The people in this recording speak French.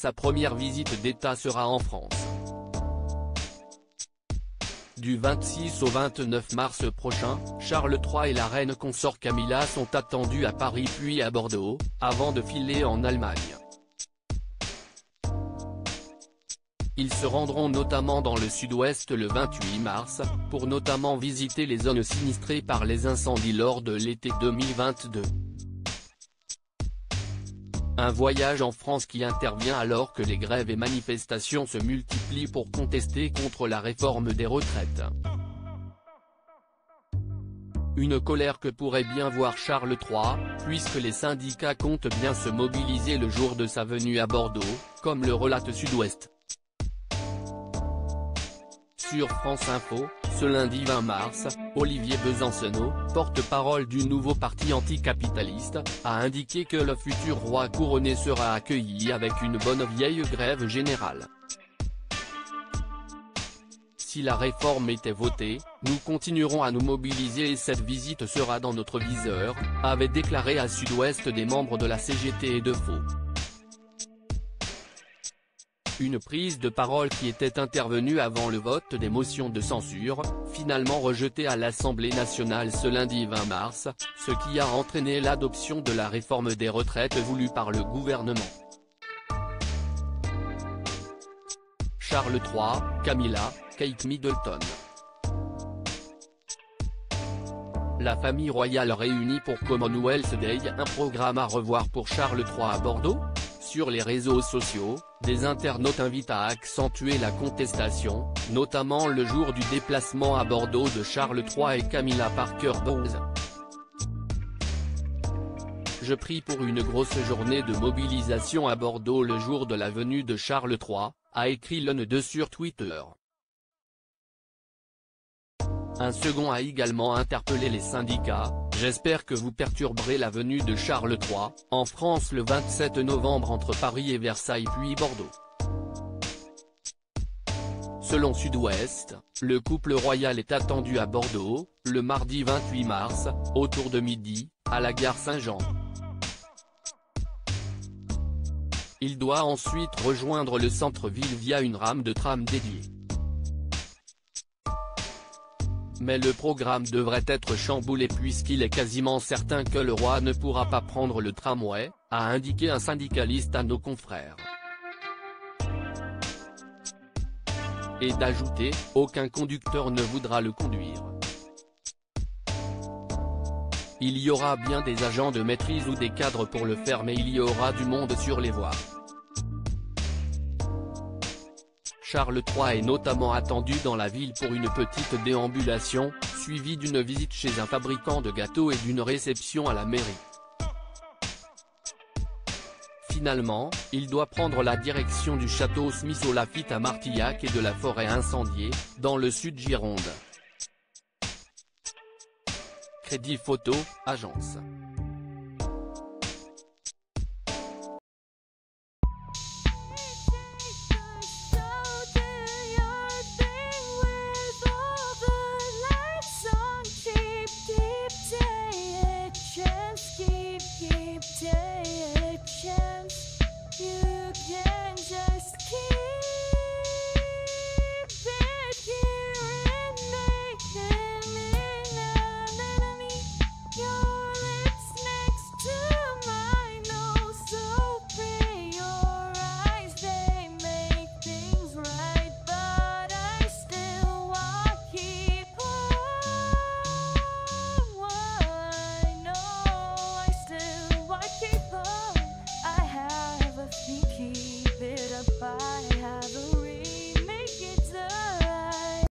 sa première visite d'État sera en France. Du 26 au 29 mars prochain, Charles III et la reine consort Camilla sont attendus à Paris puis à Bordeaux, avant de filer en Allemagne. Ils se rendront notamment dans le sud-ouest le 28 mars, pour notamment visiter les zones sinistrées par les incendies lors de l'été 2022. Un voyage en France qui intervient alors que les grèves et manifestations se multiplient pour contester contre la réforme des retraites. Une colère que pourrait bien voir Charles III, puisque les syndicats comptent bien se mobiliser le jour de sa venue à Bordeaux, comme le relate Sud-Ouest. Sur France Info, ce lundi 20 mars, Olivier Besancenot, porte-parole du nouveau parti anticapitaliste, a indiqué que le futur roi couronné sera accueilli avec une bonne vieille grève générale. Si la réforme était votée, nous continuerons à nous mobiliser et cette visite sera dans notre viseur, avaient déclaré à Sud-Ouest des membres de la CGT et de Faux. Une prise de parole qui était intervenue avant le vote des motions de censure, finalement rejetée à l'Assemblée nationale ce lundi 20 mars, ce qui a entraîné l'adoption de la réforme des retraites voulue par le gouvernement. Charles III, Camilla, Kate Middleton. La famille royale réunie pour Commonwealth Day, un programme à revoir pour Charles III à Bordeaux? Sur les réseaux sociaux, des internautes invitent à accentuer la contestation, notamment le jour du déplacement à Bordeaux de Charles III et Camilla Parker Bowles. Je prie pour une grosse journée de mobilisation à Bordeaux le jour de la venue de Charles III, a écrit l'un d'eux sur Twitter. Un second a également interpellé les syndicats. J'espère que vous perturberez la venue de Charles III, en France le 27 novembre entre Paris et Versailles puis Bordeaux. Selon Sud-Ouest, le couple royal est attendu à Bordeaux, le mardi 28 mars, autour de midi, à la gare Saint-Jean. Il doit ensuite rejoindre le centre-ville via une rame de tram dédiée. Mais le programme devrait être chamboulé puisqu'il est quasiment certain que le roi ne pourra pas prendre le tramway, a indiqué un syndicaliste à nos confrères. Et d'ajouter, aucun conducteur ne voudra le conduire. Il y aura bien des agents de maîtrise ou des cadres pour le faire mais il y aura du monde sur les voies. Charles III est notamment attendu dans la ville pour une petite déambulation, suivie d'une visite chez un fabricant de gâteaux et d'une réception à la mairie. Finalement, il doit prendre la direction du château Smith au Lafitte à Martillac et de la forêt incendiée, dans le sud Gironde. Crédit Photo, agence.